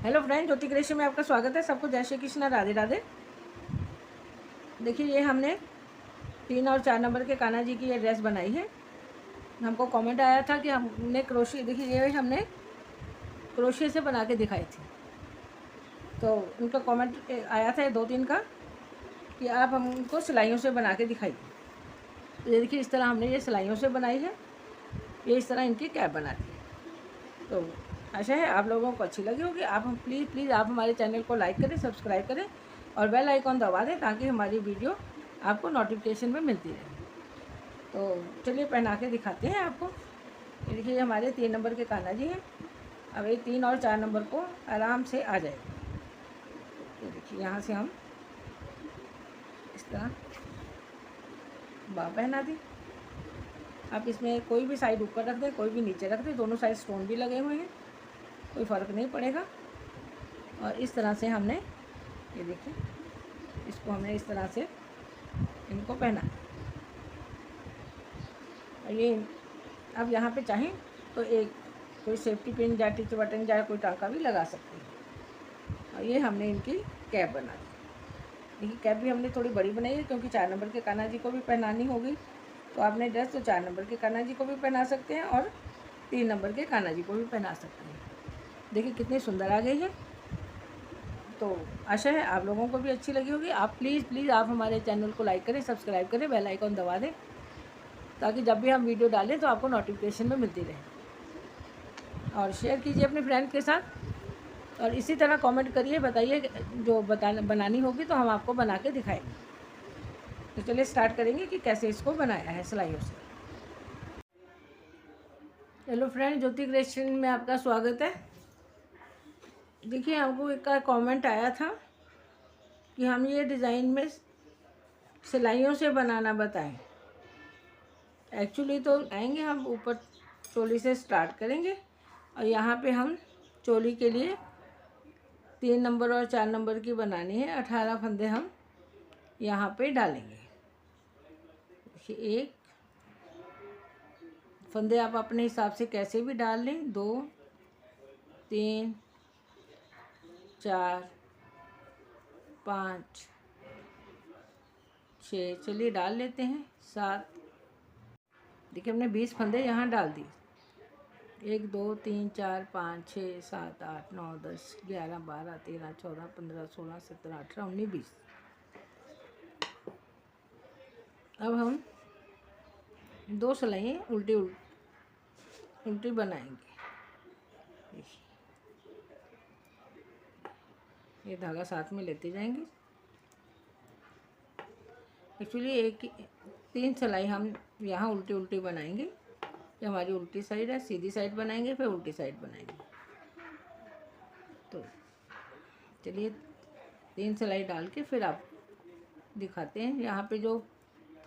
Hello friend, ज्योति creation में आपका स्वागत है। सबको जय श्री कृष्ण, राधे राधे। देखिए, ये हमने 3 और 4 नंबर के कान्हा जी की ये ड्रेस बनाई है। हमको कमेंट आया था कि हमने क्रोशे, देखिए ये हमने क्रोशे से बना के दिखाई थी। तो उनका कमेंट आया था 2-3 का कि आप हमको सिलाइयों से बना के दिखाइए। तो ये देखिए, इस तरह हमने ये सिलाइयों से बनाई है। ये इस तरह इनकी कैप बना दी है। तो आशा है आप लोगों को अच्छी लगी होगी। आप हम प्लीज़ आप हमारे चैनल को लाइक करें, सब्सक्राइब करें और बेल आइकॉन दबा दें ताकि हमारी वीडियो आपको नोटिफिकेशन में मिलती रहे। तो चलिए पहना के दिखाते हैं आपको। ये देखिए, हमारे 3 नंबर के कान्हा जी हैं। अब ये 3 और 4 नंबर को आराम से आ जाएगा। ये देखिए, यहाँ से हम इस तरह बाँह पहना दी। आप इसमें कोई भी साइड ऊपर रख दें, कोई भी नीचे रख दें, दोनों साइड स्टोन भी लगे हुए हैं, कोई फ़र्क नहीं पड़ेगा। और इस तरह से हमने, ये देखिए, इसको हमने इस तरह से इनको पहना। और ये अब यहाँ पे चाहें तो एक कोई सेफ्टी पिन या टिच बटन या कोई टाँका भी लगा सकते हैं। और ये हमने इनकी कैप बना दी। देखिए, कैप भी हमने थोड़ी बड़ी बनाई है क्योंकि 4 नंबर के कान्हा जी को भी पहनानी होगी। तो आपने ड्रेस तो 4 नंबर के कान्हा जी को भी पहना सकते हैं और 3 नंबर के कान्हा जी को भी पहना सकते हैं। देखिए कितनी सुंदर आ गई है। तो आशा है आप लोगों को भी अच्छी लगी होगी। आप प्लीज़ आप हमारे चैनल को लाइक करें, सब्सक्राइब करें, बेल आइकॉन दबा दें ताकि जब भी हम वीडियो डालें तो आपको नोटिफिकेशन में मिलती रहे। और शेयर कीजिए अपने फ्रेंड के साथ और इसी तरह कमेंट करिए, बताइए जो बनानी होगी तो हम आपको बना के दिखाएंगे। तो चलिए स्टार्ट करेंगे कि कैसे इसको बनाया है सिलाइयों से। हेलो फ्रेंड, ज्योति क्रिएशन में आपका स्वागत है। देखिए, हमको एक का कमेंट आया था कि हम ये डिज़ाइन में सिलाइयों से बनाना बताएं। एक्चुअली तो आएंगे, हम ऊपर चोली से स्टार्ट करेंगे और यहाँ पे हम चोली के लिए 3 नंबर और 4 नंबर की बनानी है। 18 फंदे हम यहाँ पे डालेंगे। देखिए, एक फंदे आप अपने हिसाब से कैसे भी डाल लें, 2 3 4 5 6, चलिए डाल लेते हैं 7। देखिए, हमने 20 फंदे यहाँ डाल दिए। 1 2 3 4 5 6 7 8 9 10 11 12 13 14 15 16 17 18 19 20। अब हम 2 सिलाइयाँ उल्टी बनाएंगे। ये धागा साथ में लेते जाएंगे। एक्चुअली 3 सिलाई हम यहाँ उल्टी बनाएंगे। ये हमारी उल्टी साइड है, सीधी साइड बनाएंगे, फिर उल्टी साइड बनाएंगे। तो चलिए 3 सिलाई डाल के फिर आप दिखाते हैं। यहाँ पे जो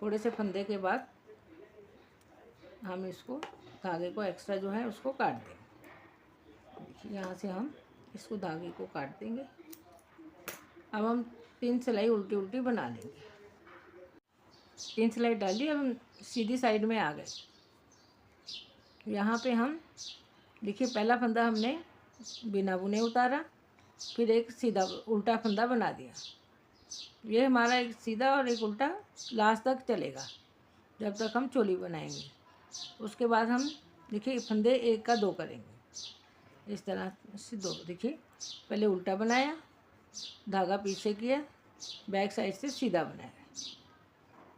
थोड़े से फंदे के बाद हम इसको धागे को एक्स्ट्रा जो है उसको काट देंगे। देखिए, यहाँ से हम इसको धागे को काट देंगे। अब हम 3 सिलाई उल्टी बना लेंगे। 3 सिलाई डाली, अब हम सीधी साइड में आ गए। यहाँ पे हम देखिए, पहला फंदा हमने बिना बुने उतारा, फिर एक सीधा उल्टा फंदा बना दिया। ये हमारा एक सीधा और एक उल्टा लास्ट तक चलेगा जब तक हम चोली बनाएंगे। उसके बाद हम देखिए फंदे 1 का 2 करेंगे। इस तरह से 2, देखिए पहले उल्टा बनाया, धागा पीछे किया, बैक साइड से सीधा बनाया,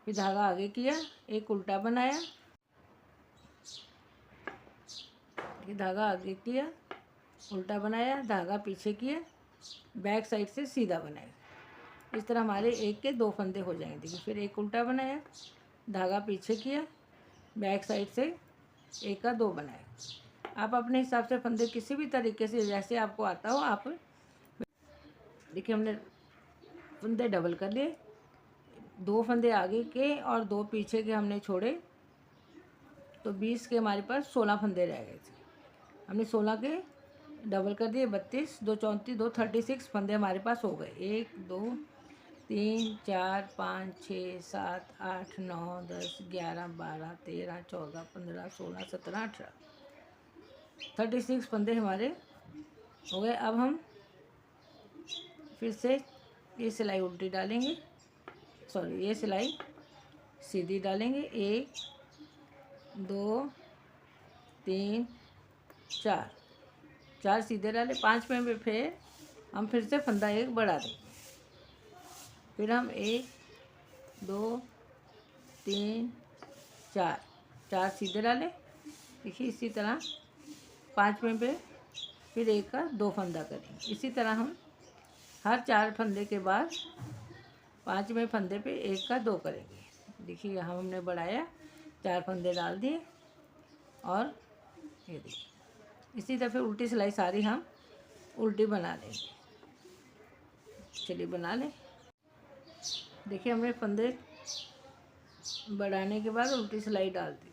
फिर धागा आगे किया, एक उल्टा बनाया, फिर धागा आगे किया, उल्टा बनाया, धागा पीछे किया, बैक साइड से सीधा बनाया। इस तरह हमारे 1 के 2 फंदे हो जाएंगे। देखिए, फिर एक उल्टा बनाया, धागा पीछे किया, बैक साइड से 1 का 2 बनाया। आप अपने हिसाब से फंदे किसी भी तरीके से जैसे आपको आता हो आप। देखिए, हमने फंदे डबल कर लिए, 2 फंदे आगे के और 2 पीछे के हमने छोड़े, तो 20 के हमारे पास 16 फंदे रह गए थे। हमने 16 के डबल कर दिए, 32, 2 34, 2 36 फंदे हमारे पास हो गए। 1 2 3 4 5 6 7 8 9 10 11 12 13 14 15 16 17 18, 36 फंदे हमारे हो गए। अब हम फिर से ये सिलाई उल्टी डालेंगे, सॉरी ये सिलाई सीधी डालेंगे। 1 2 3 4, 4 सीधे डाले। 5 में फिर हम फिर से फंदा एक बढ़ा देंगे। फिर हम 1 2 3 4, 4 सीधे डाले। देखिए इसी तरह 5वें पे फिर एक का 2 फंदा करेंगे। इसी तरह हम हर 4 फंदे के बाद 5वें फंदे पे एक का 2 करेंगे। देखिए यहाँ हमने बढ़ाया, 4 फंदे डाल दिए और ये देखिए इसी तरह फिर उल्टी सिलाई सारी हम उल्टी बना लेंगे। चलिए बना लें। देखिए हमने फंदे बढ़ाने के बाद उल्टी सिलाई डाल दी।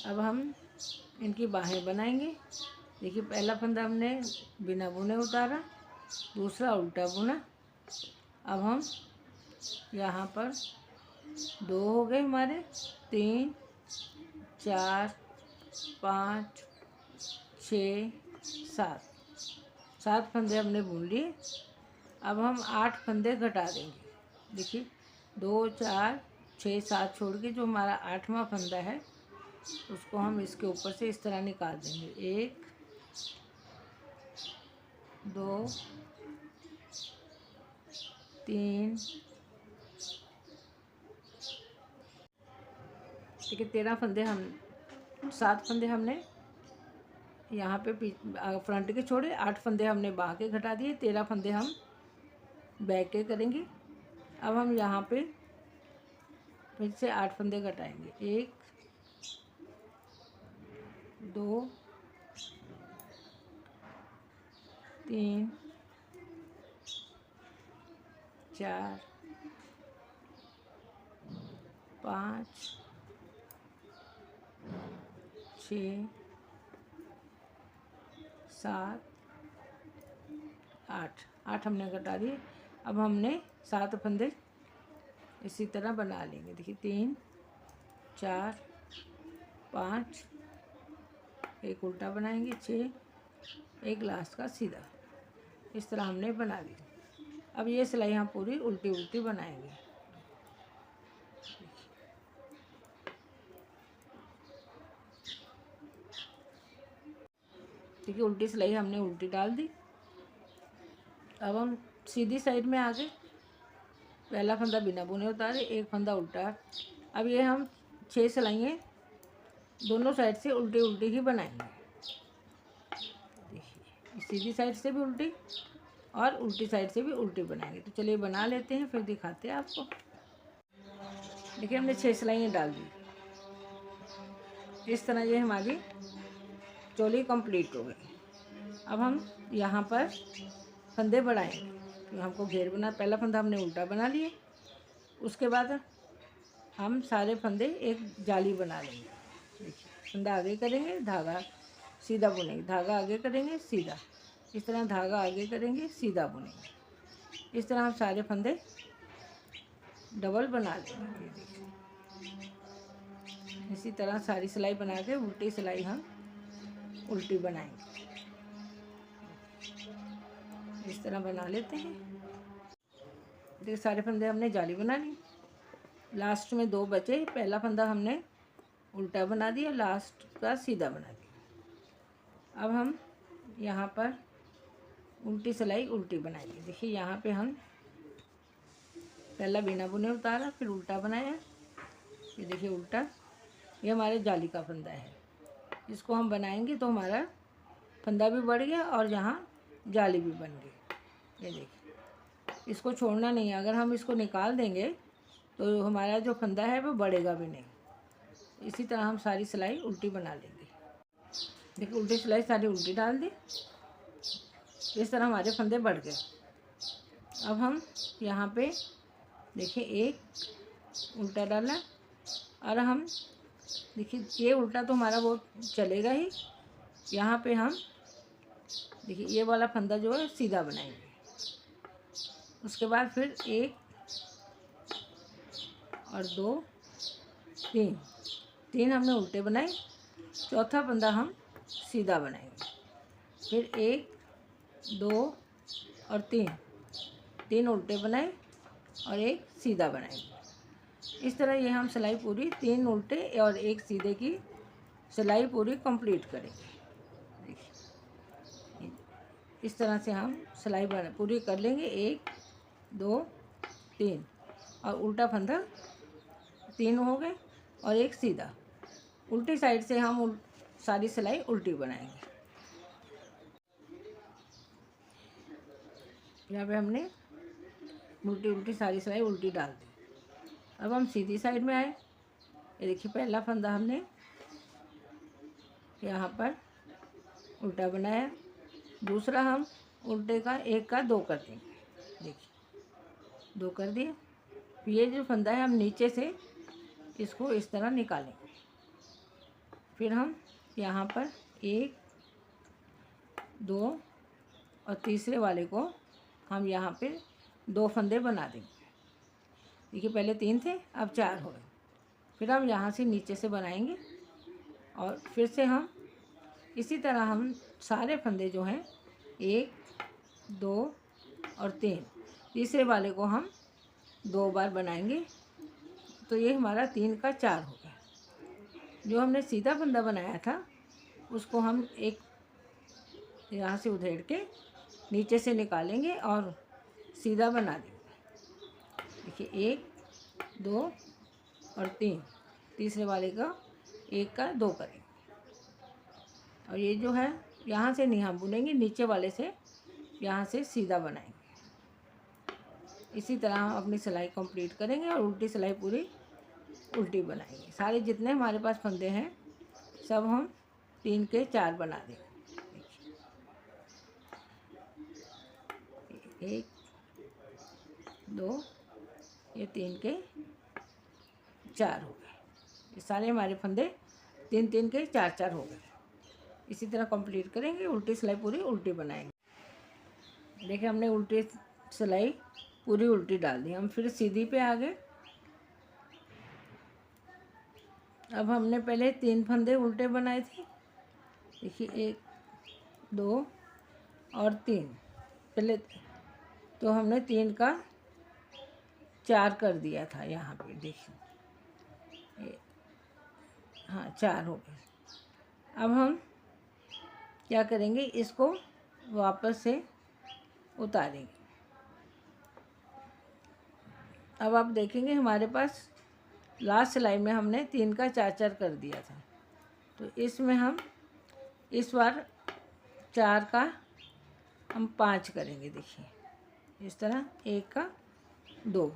अब हम इनकी बाहें बनाएंगे। देखिए पहला फंदा हमने बिना बुने उतारा, दूसरा उल्टा बुना। अब हम यहाँ पर 2 हो गए हमारे, 3 4 5 6 7, 7 फंदे हमने बुन लिए। अब हम 8 फंदे घटा देंगे। देखिए 2 4 6 7 छोड़ के जो हमारा 8वां फंदा है उसको हम इसके ऊपर से इस तरह निकाल देंगे। 1 2 3, ठीक है 13 फंदे हम 7 फंदे हमने यहाँ पे फ्रंट के छोड़े, 8 फंदे हमने बाह के घटा दिए, 13 फंदे हम बैक के करेंगे। अब हम यहाँ पे फिर से 8 फंदे घटाएंगे। 1 2 3 4 5 6 7 8, 8 हमने घटा दिए। अब हमने 7 फंदे इसी तरह बना लेंगे। देखिए 3 4 5, एक उल्टा बनाएंगे, 6, एक लास्ट का सीधा। इस तरह हमने बना ली। अब ये सिलाई हम पूरी उल्टी उल्टी बनाएंगे। देखिए उल्टी सिलाई हमने उल्टी डाल दी। अब हम सीधी साइड में आ गए। पहला फंदा बिना बुने उतारे, एक फंदा उल्टा। अब ये हम 6 सिलाइयाँ दोनों साइड से उल्टी उल्टी ही बनाएंगे। देखिए सीधी साइड से भी उल्टी और उल्टी साइड से भी उल्टी बनाएंगे। तो चलिए बना लेते हैं, फिर दिखाते हैं आपको। देखिए हमने 6 सिलाइयाँ डाल दी। इस तरह ये हमारी चोली कंप्लीट हो गई। अब हम यहाँ पर फंदे बढ़ाएंगे। तो हमको घेर बना, पहला फंदा हमने उल्टा बना लिए, उसके बाद हम सारे फंदे एक जाली बना लेंगे। देखिए फंदा आगे करेंगे, धागा सीधा बुनेंगे, धागा आगे करेंगे सीधा, इस तरह धागा आगे करेंगे सीधा बुनेंगे। इस तरह हम सारे फंदे डबल बना लेंगे। ये देखिए इसी तरह सारी सिलाई बना के उल्टी सिलाई हम उल्टी बनाएंगे। इस तरह बना लेते हैं। देखिए सारे फंदे हमने जाली बना ली। लास्ट में 2 बचे, पहला फंदा हमने उल्टा बना दिया, लास्ट का सीधा बना दिया। अब हम यहाँ पर उल्टी सिलाई उल्टी बनाएंगे। देखिए यहाँ पे हम पहला बिना बुने उतारा, फिर उल्टा बनाया। ये देखिए उल्टा, ये हमारे जाली का फंदा है। इसको हम बनाएंगे तो हमारा फंदा भी बढ़ गया और यहाँ जाली भी बन गई। ये देखिए इसको छोड़ना नहीं है, अगर हम इसको निकाल देंगे तो हमारा जो फंदा है वो बढ़ेगा भी नहीं। इसी तरह हम सारी सिलाई उल्टी बना लेंगे। देखिए उल्टी सिलाई सारी उल्टी डाल दी। इस तरह हमारे फंदे बढ़ गए। अब हम यहाँ पे देखिए एक उल्टा डाला और हम देखिए ये उल्टा तो हमारा वो चलेगा ही। यहाँ पे हम देखिए ये वाला फंदा जो है सीधा बनाएंगे। उसके बाद फिर 1 और 2 3, 3 हमने उल्टे बनाए, चौथा फंदा हम सीधा बनाएंगे। फिर 1 2 और 3, 3 उल्टे बनाए और एक सीधा बनाएंगे। इस तरह ये हम सिलाई पूरी 3 उल्टे और एक सीधे की सिलाई पूरी कंप्लीट करेंगे। देखिए इस तरह से हम सिलाई पूरी कर लेंगे। 1 2 3 और उल्टा फंदा 3 हो गए और एक सीधा। उल्टी साइड से हम सारी सिलाई उल्टी बनाएंगे। यहाँ पे हमने उल्टी सारी सिलाई उल्टी डाल दी। अब हम सीधी साइड में आए। ये देखिए पहला फंदा हमने यहाँ पर उल्टा बनाया, दूसरा हम उल्टे का 1 का 2 कर देंगे। देखिए 2 कर दिए। फिर ये जो फंदा है हम नीचे से इसको इस तरह निकालेंगे। फिर हम यहाँ पर 1 2 और तीसरे वाले को हम यहाँ पे 2 फंदे बना देंगे। देखिए पहले 3 थे, अब 4 हो गए। फिर हम यहाँ से नीचे से बनाएंगे और फिर से हम इसी तरह हम सारे फंदे जो हैं 1 2 और 3, तीसरे वाले को हम 2 बार बनाएंगे। तो ये हमारा 3 का 4 हो गया। जो हमने सीधा फंदा बनाया था उसको हम एक यहाँ से उधेड़ के नीचे से निकालेंगे और सीधा बना देंगे। देखिए 1 2 और 3, तीसरे वाले का 1 का 2 करेंगे। और ये जो है यहाँ से नहीं हम बुनेंगे, नीचे वाले से यहाँ से सीधा बनाएंगे। इसी तरह हम अपनी सिलाई कंप्लीट करेंगे और उल्टी सिलाई पूरी उल्टी बनाएंगे। सारे जितने हमारे पास फंदे हैं सब हम 3 के 4 बना देंगे। 1 2 ये 3 के 4 हो गए। ये सारे हमारे फंदे 3 के 4 हो गए। इसी तरह कंप्लीट करेंगे। उल्टी सिलाई पूरी उल्टी बनाएंगे। देखिए हमने उल्टी सिलाई पूरी उल्टी डाल दी। हम फिर सीधी पे आ गए। अब हमने पहले 3 फंदे उल्टे बनाए थे। देखिए 1 2 और 3, पहले तो हमने 3 का 4 कर दिया था। यहाँ पे देखिए हाँ 4 हो गए। अब हम क्या करेंगे, इसको वापस से उतारेंगे। अब आप देखेंगे हमारे पास लास्ट सिलाई में हमने 3 का 4 कर दिया था। तो इसमें हम इस बार 4 का हम 5 करेंगे। देखिए इस तरह 1 का 2।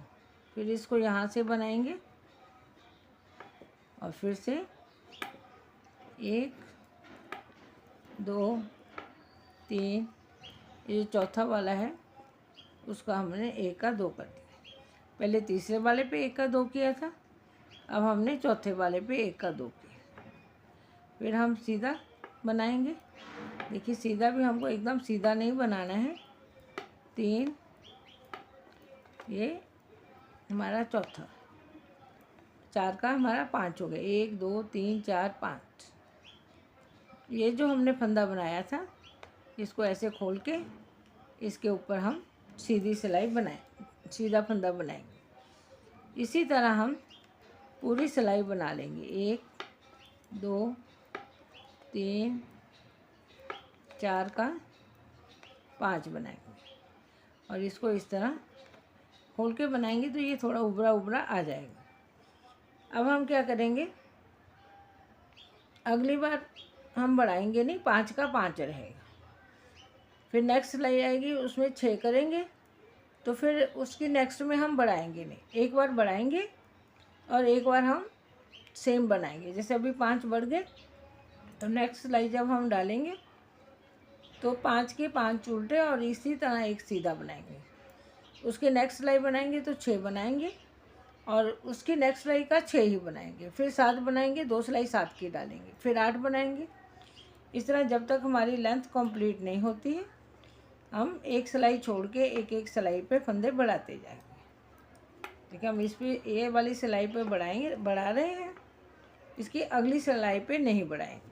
फिर इसको यहाँ से बनाएंगे और फिर से 1 2 3, ये चौथा वाला है उसका हमने 1 का 2 कर दिया। पहले तीसरे वाले पे 1 का 2 किया था, अब हमने चौथे वाले पे 1 का 2 किया। फिर हम सीधा बनाएंगे। देखिए सीधा भी हमको एकदम सीधा नहीं बनाना है। 3, ये हमारा चौथा, 4 का हमारा 5 हो गया। 1 2 3 4 5। ये जो हमने फंदा बनाया था इसको ऐसे खोल के इसके ऊपर हम सीधी सिलाई बनाएं, सीधा फंदा बनाएंगे। इसी तरह हम पूरी सिलाई बना लेंगे। 1 2 3 4 का 5 बनाएंगे और इसको इस तरह खोल के बनाएंगे तो ये थोड़ा उभरा उभरा आ जाएगा। अब हम क्या करेंगे, अगली बार हम बढ़ाएंगे नहीं, 5 का 5 रहेगा। फिर नेक्स्ट सिलाई आएगी उसमें 6 करेंगे, तो फिर उसकी नेक्स्ट में हम बढ़ाएंगे नहीं। एक बार बढ़ाएंगे और एक बार हम सेम बनाएंगे। जैसे अभी 5 बढ़ गए तो नेक्स्ट सिलाई जब हम डालेंगे तो 5 के 5 उल्टे और इसी तरह एक सीधा बनाएंगे। उसके नेक्स्ट सिलाई बनाएंगे तो 6 बनाएंगे और उसकी नेक्स्ट सिलाई का 6 ही बनाएंगे। फिर 7 बनाएंगे, 2 सिलाई 7 की डालेंगे, फिर 8 बनाएंगे। इस तरह जब तक हमारी लेंथ कंप्लीट नहीं होती है हम एक सिलाई छोड़ के एक एक सिलाई पे फंदे बढ़ाते जाएंगे। ठीक है, हम इस पे ये वाली सिलाई पे बढ़ाएंगे, बढ़ा रहे हैं, इसकी अगली सिलाई पे नहीं बढ़ाएंगे।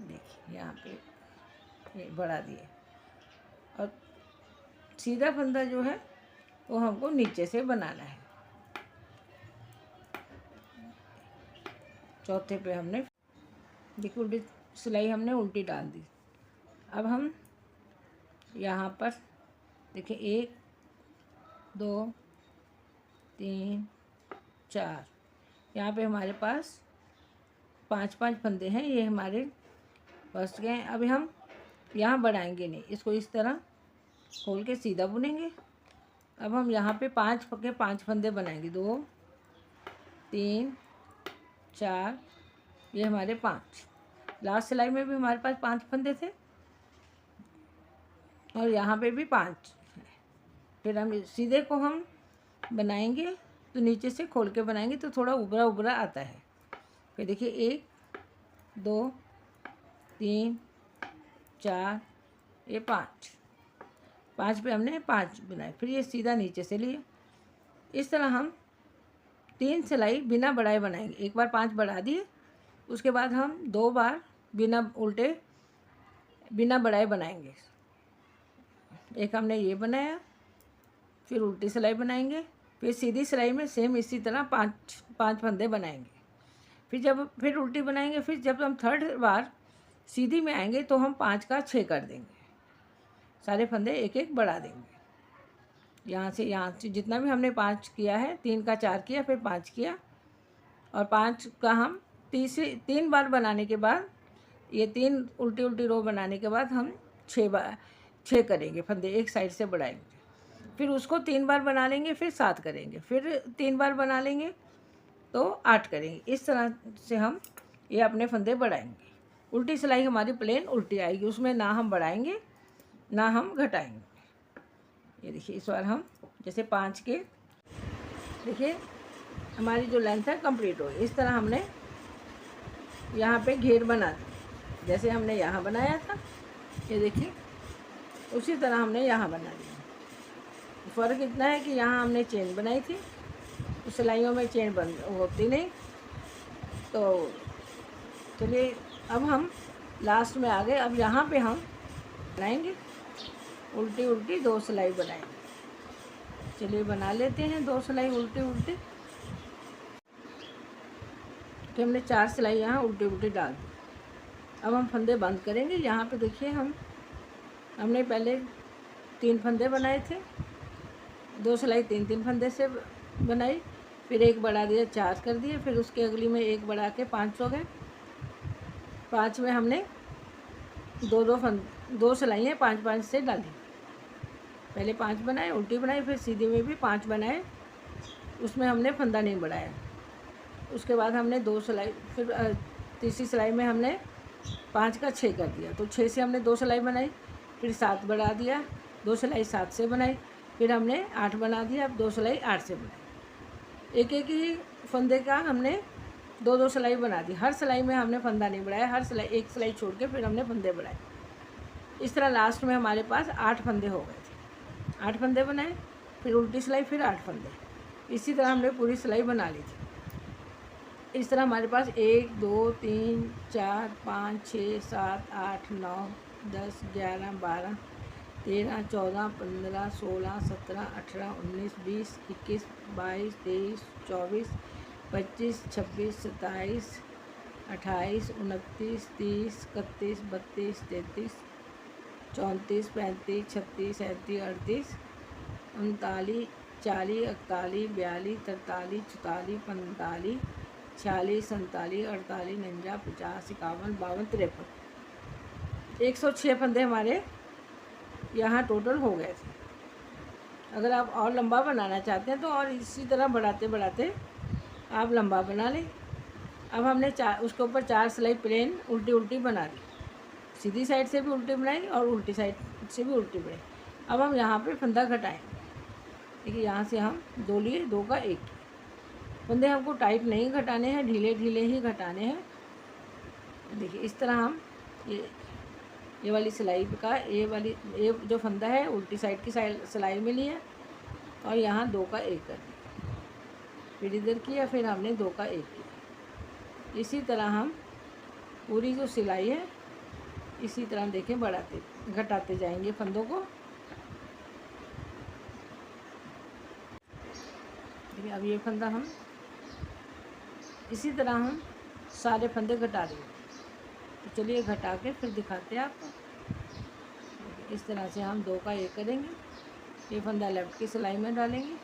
देखिए यहाँ पे ये बढ़ा दिए और सीधा फंदा जो है वो हमको नीचे से बनाना है। चौथे पे हमने देखिए उल्टी सिलाई हमने उल्टी डाल दी। अब हम यहाँ पर देखिए 1 2 3 4, यहाँ पे हमारे पास 5 फंदे हैं, ये हमारे फंस गए हैं। अभी हम यहाँ बढ़ाएंगे नहीं, इसको इस तरह खोल के सीधा बुनेंगे। अब हम यहाँ पे 5 फंदे बनाएंगे, 2 3 4, ये हमारे 5। लास्ट सिलाई में भी हमारे पास 5 फंदे थे और यहाँ पे भी 5। फिर हम सीधे को हम बनाएंगे तो नीचे से खोल के बनाएंगे तो थोड़ा उभरा उभरा आता है। फिर देखिए 1 2 3 4, ये 5 पे हमने 5 बनाए। फिर ये सीधा नीचे से लिए। इस तरह हम 3 सिलाई बिना बढ़ाए बनाएंगे। एक बार 5 बढ़ा दिए, उसके बाद हम 2 बार बिना उल्टे बिना बढ़ाए बनाएंगे। एक हमने ये बनाया, फिर उल्टी सिलाई बनाएंगे, फिर सीधी सिलाई में सेम इसी तरह 5 फंदे बनाएंगे। फिर उल्टी बनाएंगे। फिर जब हम 3rd बार सीधी में आएंगे तो हम 5 का 6 कर देंगे, सारे फंदे एक एक बढ़ा देंगे। यहाँ से जितना भी हमने 5 किया है, 3 का 4 किया, फिर 5 किया और 5 का हम 3 बार बनाने के बाद, ये 3 उल्टी उल्टी रो बनाने के बाद हम 6 करेंगे फंदे, एक साइड से बढ़ाएंगे। फिर उसको 3 बार बना लेंगे, फिर 7 करेंगे, फिर 3 बार बना लेंगे तो 8 करेंगे। इस तरह से हम ये अपने फंदे बढ़ाएंगे। उल्टी सिलाई हमारी प्लेन उल्टी आएगी, उसमें ना हम बढ़ाएंगे ना हम घटाएंगे। ये देखिए इस बार हम जैसे 5 के, देखिए हमारी जो लेंथ है कंप्लीट हो गई। इस तरह हमने यहाँ पे घेर बना दिया, जैसे हमने यहाँ बनाया था, ये देखिए उसी तरह हमने यहाँ बना दिया। फ़र्क इतना है कि यहाँ हमने चेन बनाई थी, सिलाइयों में चेन बंद होती नहीं। तो चलिए अब हम लास्ट में आ गए। अब यहाँ पे हम बनाएंगे उल्टी उल्टी 2 सिलाई बनाएंगे। चलिए बना लेते हैं 2 सिलाई उल्टी उल्टी। तो हमने 4 सिलाई यहाँ उल्टी उल्टी डाल दी। अब हम फंदे बंद करेंगे। यहाँ पे देखिए हमने पहले 3 फंदे बनाए थे, 2 सिलाई 3 फंदे से बनाई, फिर 1 बढ़ा दिया, 4 कर दिए, फिर उसके अगली में 1 बढ़ा के 5 हो गए। 5 में हमने 2 सिलाइयाँ 5 से डाली। पहले 5 बनाए, उल्टी बनाई, फिर सीधी में भी 5 बनाए, उसमें हमने फंदा नहीं बढ़ाया। उसके बाद हमने 2 सिलाई, फिर तीसरी सिलाई में हमने 5 का 6 कर दिया। तो 6 से हमने 2 सिलाई बनाई, फिर 7 बढ़ा दिया, 2 सिलाई 7 से बनाई, फिर हमने 8 बना दिया, अब 2 सिलाई 8 से बनाई। एक एक ही फंदे का हमने 2 सिलाई बना दी। हर सिलाई में हमने फंदा नहीं बढ़ाया, हर सिलाई एक सिलाई छोड़ के फिर हमने फंदे बढ़ाए। इस तरह लास्ट में हमारे पास 8 फंदे हो गए थे। 8 फंदे बनाए, फिर उल्टी सिलाई, फिर 8 फंदे। इसी तरह हमने पूरी सिलाई बना ली थी। इस तरह हमारे पास 1 2 3 4 5 6 7 8 9 10 11 12 13 14 15 16 17 18 19 20 21 22 23 24 25 26 27 28 29 30 31 32 33 34 35 36 37 38 39 40 41 42 43 44 45 46 47 48 49 50 51 52 53 106 फंदे हमारे यहाँ टोटल हो गए थे। अगर आप और लंबा बनाना चाहते हैं तो और इसी तरह बढ़ाते बढ़ाते आप लंबा बना लें। अब हमने उसके ऊपर 4 सिलाई प्लेन उल्टी उल्टी बना ली, सीधी साइड से भी उल्टी बनाई और उल्टी साइड से भी उल्टी बनाई। अब हम यहाँ पे फंदा घटाएंगे। देखिए यहाँ से हम 2 लिए, 2 का 1। फंदे हमको टाइट नहीं घटाने हैं, ढीले ढीले ही घटाने हैं। देखिए इस तरह हम ये वाली सिलाई का ये जो फंदा है उल्टी साइड की सिलाई में लिया और यहाँ 2 का 1 कर दिया, फिर इधर किया, फिर हमने 2 का 1 किया। इसी तरह हम पूरी जो सिलाई है इसी तरह देखें बढ़ाते घटाते जाएंगे फंदों को। ठीक है। अब ये फंदा हम इसी तरह हम सारे फंदे घटा देंगे। तो चलिए घटा के फिर दिखाते हैं आपको। इस तरह से हम 2 का एक करेंगे। ये फंदा लेफ्ट की सिलाई में डालेंगे।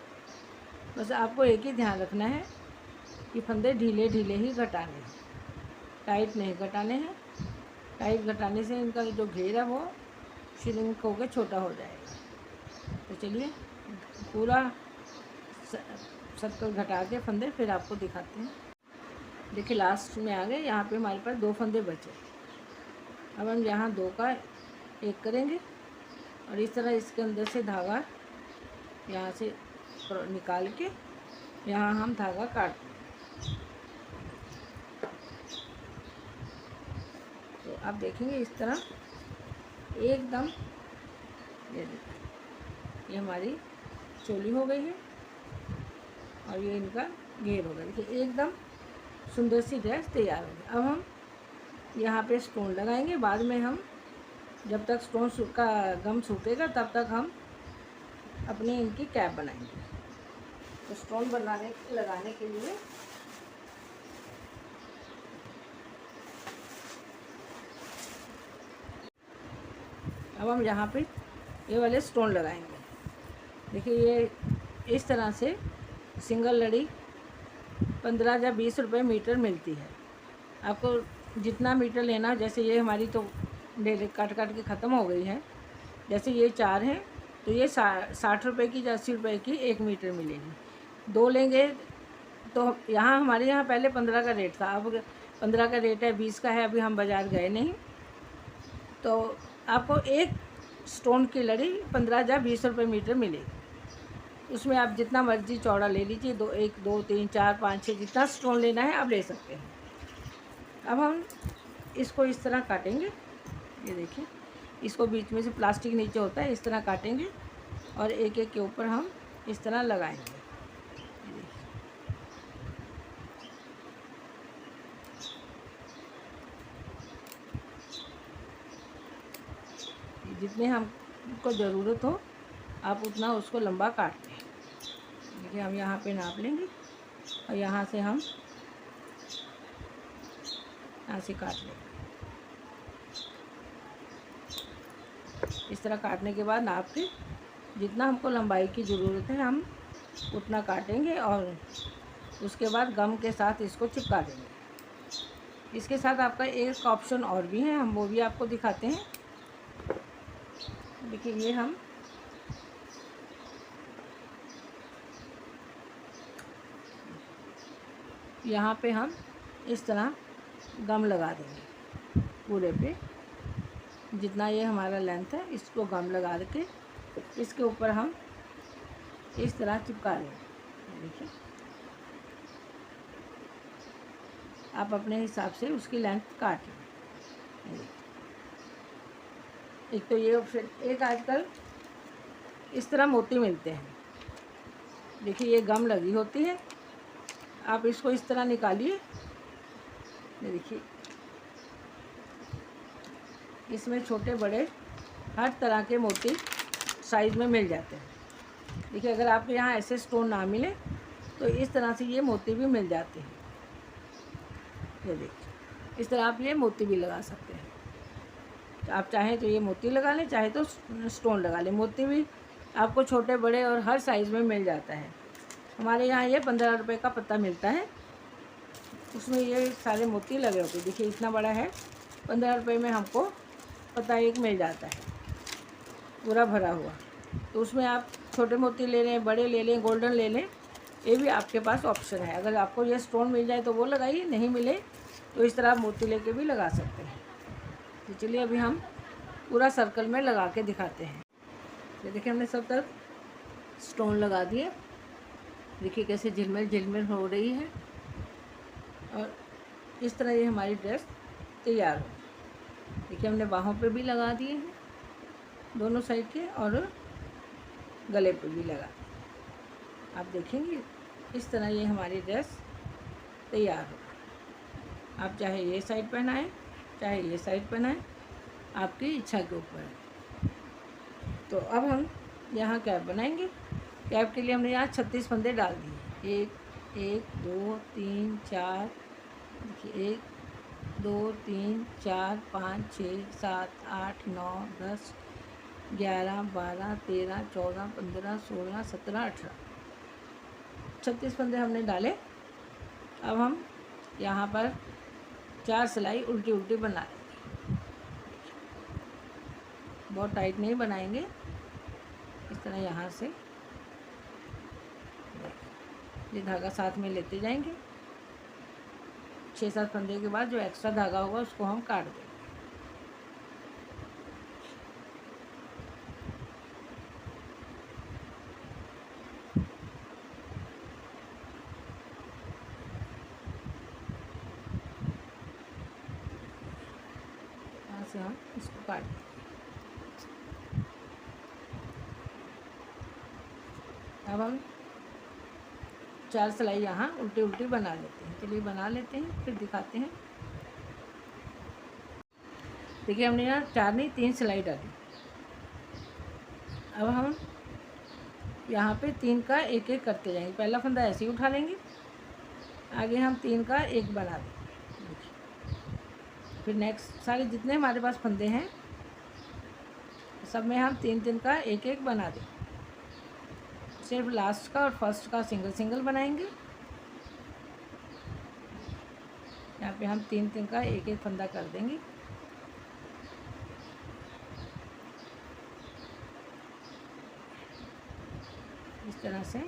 बस आपको एक ही ध्यान रखना है कि फंदे ढीले ढीले ही घटाने हैं, टाइट नहीं घटाने हैं। टाइट घटाने से इनका जो घेर है वो श्रिंक होकर छोटा हो जाएगा। तो चलिए पूरा सर्कल घटा के फंदे फिर आपको दिखाते हैं। देखिए लास्ट में आ गए, यहाँ पे हमारे पास 2 फंदे बचे। अब हम यहाँ 2 का एक करेंगे और इस तरह इसके अंदर से धागा यहाँ से निकाल के यहाँ हम धागा काट देंगे। तो आप देखेंगे इस तरह एकदम ये हमारी चोली हो गई है और ये इनका घेर हो गया। देखिए एकदम सुंदर सी ड्रेस तैयार हो गई। अब हम यहाँ पे स्टोन लगाएंगे। बाद में हम जब तक स्टोन का गम सूखेगा तब तक हम अपनी इनकी कैप बनाएंगे। तो स्टोन लगाने के लिए अब हम यहाँ पे ये वाले स्टोन लगाएंगे। देखिए ये इस तरह से सिंगल लड़ी 15 या 20 रुपये मीटर मिलती है। आपको जितना मीटर लेना, जैसे ये हमारी तो डेली काट के ख़त्म हो गई है। जैसे ये 4 हैं तो ये 60 रुपये की या 80 रुपये की 1 मीटर मिलेगी। 2 लेंगे तो यहाँ हमारे यहाँ पहले 15 का रेट था, अब 15 का रेट है, 20 का है। अभी हम बाज़ार गए नहीं, तो आपको एक स्टोन की लड़ी 15 या 20 रुपये मीटर मिलेगी। उसमें आप जितना मर्जी चौड़ा ले लीजिए, 1 2 3 4 5 6 जितना स्टोन लेना है आप ले सकते हैं। अब हम इसको इस तरह काटेंगे। ये देखिए इसको बीच में से प्लास्टिक नीचे होता है, इस तरह काटेंगे और एक एक के ऊपर हम इस तरह लगाएंगे। जितने हमको ज़रूरत हो आप उतना उसको लंबा काट लें। देखिए हम यहाँ पे नाप लेंगे और यहाँ से हम ऐसे काट लेंगे। इस तरह काटने के बाद नाप के जितना हमको लंबाई की ज़रूरत है हम उतना काटेंगे और उसके बाद गम के साथ इसको चिपका देंगे। इसके साथ आपका एक ऑप्शन और भी है, हम वो भी आपको दिखाते हैं। देखिए ये हम यहाँ पे हम इस तरह गम लगा देंगे पूरे पे। जितना ये हमारा लेंथ है इसको गम लगा के इसके ऊपर हम इस तरह चिपका देंगे। देखिए आप अपने हिसाब से उसकी लेंथ काट लें। एक तो ये ऑप्शन, एक आजकल इस तरह मोती मिलते हैं। देखिए ये गम लगी होती है, आप इसको इस तरह निकालिए। देखिए इसमें छोटे बड़े हर तरह के मोती साइज़ में मिल जाते हैं। देखिए अगर आपके यहाँ ऐसे स्टोन ना मिले तो इस तरह से ये मोती भी मिल जाते हैं। ये देखिए इस तरह आप ये मोती भी लगा सकते हैं। आप चाहें तो ये मोती लगा लें, चाहे तो स्टोन लगा लें। मोती भी आपको छोटे बड़े और हर साइज़ में मिल जाता है। हमारे यहाँ ये 15 रुपये का पत्ता मिलता है, उसमें ये सारे मोती लगे होते। देखिए इतना बड़ा है, 15 रुपये में हमको पत्ता एक मिल जाता है पूरा भरा हुआ। तो उसमें आप छोटे मोती ले लें, बड़े ले लें, गोल्डन ले लें, ये भी आपके पास ऑप्शन है। अगर आपको ये स्टोन मिल जाए तो वो लगाइए, नहीं मिले तो इस तरह आप मोती लेके भी लगा सकते हैं। तो चलिए अभी हम पूरा सर्कल में लगा के दिखाते हैं। तो देखिए हमने सब तरफ स्टोन लगा दिए। देखिए कैसे झिलमिल झिलमिल हो रही है और इस तरह ये हमारी ड्रेस तैयार हो। देखिए हमने बाहों पे भी लगा दिए हैं, दोनों साइड के, और गले पे भी लगा। आप देखेंगे इस तरह ये हमारी ड्रेस तैयार हो। आप चाहे ये साइड पहनाएं, चाहे ये साइड पहनाएं, आपकी इच्छा के ऊपर है। तो अब हम यहाँ कैप बनाएंगे। कैप के लिए हमने यहाँ 36 फंदे डाल दिए। एक एक 2 3 4, देखिए 1 2 3 4 5 6 7 8 9 10 11 12 13 14 15 16 17 18, 36 फंदे हमने डाले। अब हम यहाँ पर 4 सिलाई उल्टी उल्टी बना लेंगे। बहुत टाइट नहीं बनाएंगे, इस तरह यहाँ से ये धागा साथ में लेते जाएंगे। 6-7 फंदे के बाद जो एक्स्ट्रा धागा होगा उसको हम काट देंगे। यहाँ से हम इसको काट देंगे। अब हम 4 सिलाई यहाँ उल्टी उल्टी बना लेते हैं। चलिए बना लेते हैं, फिर दिखाते हैं। देखिए हमने यहाँ 4 नहीं 3 सिलाई डाली। अब हम यहाँ पे 3 का एक एक करते जाएंगे। पहला फंदा ऐसे ही उठा लेंगे, आगे हम 3 का एक बना देंगे। फिर नेक्स्ट सारे जितने हमारे पास फंदे हैं सब में हम 3-3 का एक एक बना देंगे। सिर्फ लास्ट का और फर्स्ट का सिंगल सिंगल बनाएंगे। यहाँ पे हम 3-3 का एक एक फंदा कर देंगे। इस तरह से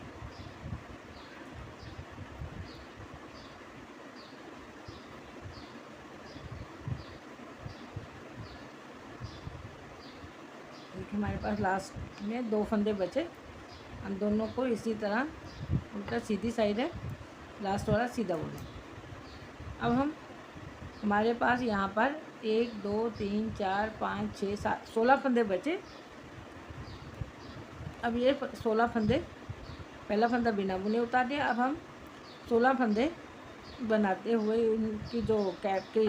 देखिए हमारे पास लास्ट में 2 फंदे बचे। हम दोनों को इसी तरह उल्टा सीधी साइड है, लास्ट वाला सीधा बोले। अब हम हमारे पास यहाँ पर 1 2 3 4 5 6 7 16 फंदे बचे। अब ये 16 फंदे, पहला फंदा बिना बुने उतार दिया। अब हम 16 फंदे बनाते हुए उनकी जो कैप की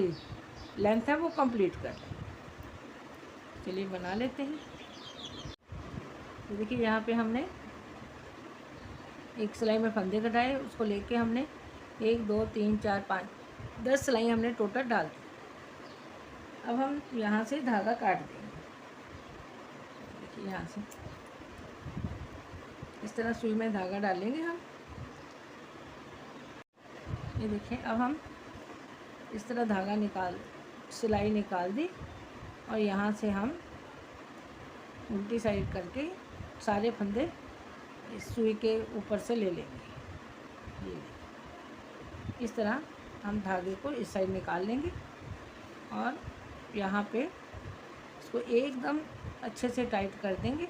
लेंथ है वो कंप्लीट कर लें। चलिए बना लेते हैं। तो देखिए यहाँ पे हमने एक सिलाई में फंदे कटाए, उसको लेके हमने 1 2 3 4 5 10 सिलाई हमने टोटल डाल दी। अब हम यहाँ से धागा काट देंगे। देखिए यहाँ से इस तरह सुई में धागा डालेंगे हम। ये देखिए अब हम इस तरह धागा सिलाई निकाल दी और यहाँ से हम उल्टी साइड करके सारे फंदे इस सुई के ऊपर से ले लेंगे। ये इस तरह हम धागे को इस साइड निकाल लेंगे और यहाँ पे इसको एकदम अच्छे से टाइट कर देंगे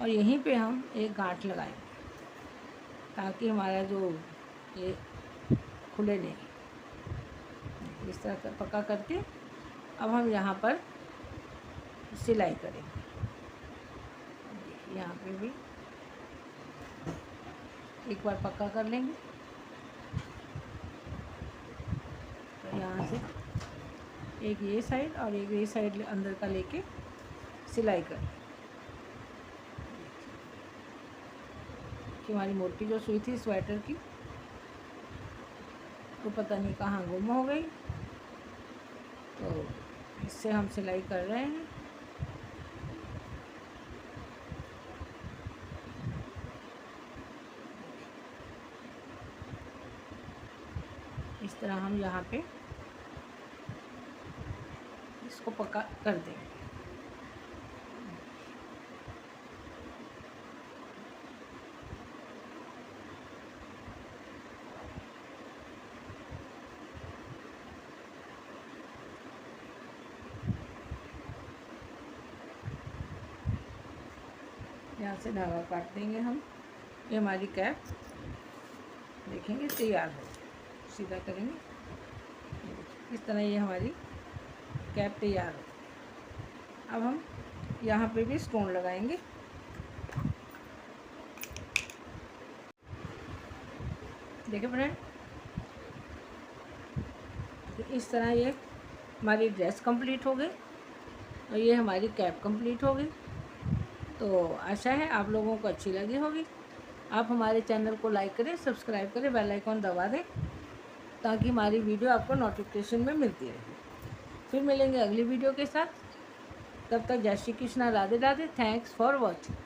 और यहीं पे हम एक गांठ लगाएंगे ताकि हमारा जो ये खुले नहीं। इस तरह पक्का करके अब हम यहाँ पर सिलाई करेंगे। यहाँ पे भी एक बार पक्का कर लेंगे। तो यहाँ से एक ये साइड और एक ये साइड अंदर का लेके सिलाई कर कि हमारी मोटी जो सुई थी स्वेटर की तो पता नहीं कहाँ गुम हो गई, तो इससे हम सिलाई कर रहे हैं। इस तरह हम यहाँ पे इसको पक्का कर देंगे। यहाँ से धागा काट देंगे हम। ये हमारी कैप देखेंगे तैयार हो, सीधा करेंगे। इस तरह ये हमारी कैप तैयार हो। अब हम यहाँ पे भी स्टोन लगाएंगे। देखिए फ्रेंड, तो इस तरह ये हमारी ड्रेस कंप्लीट हो गई और ये हमारी कैप कंप्लीट हो गई। तो आशा है आप लोगों को अच्छी लगी होगी। आप हमारे चैनल को लाइक करें, सब्सक्राइब करें, बेल आइकॉन दबा दें ताकि हमारी वीडियो आपको नोटिफिकेशन में मिलती रहे। फिर मिलेंगे अगली वीडियो के साथ। तब तक जय Shri Krishna, Radhe Radhe. Thanks for watching.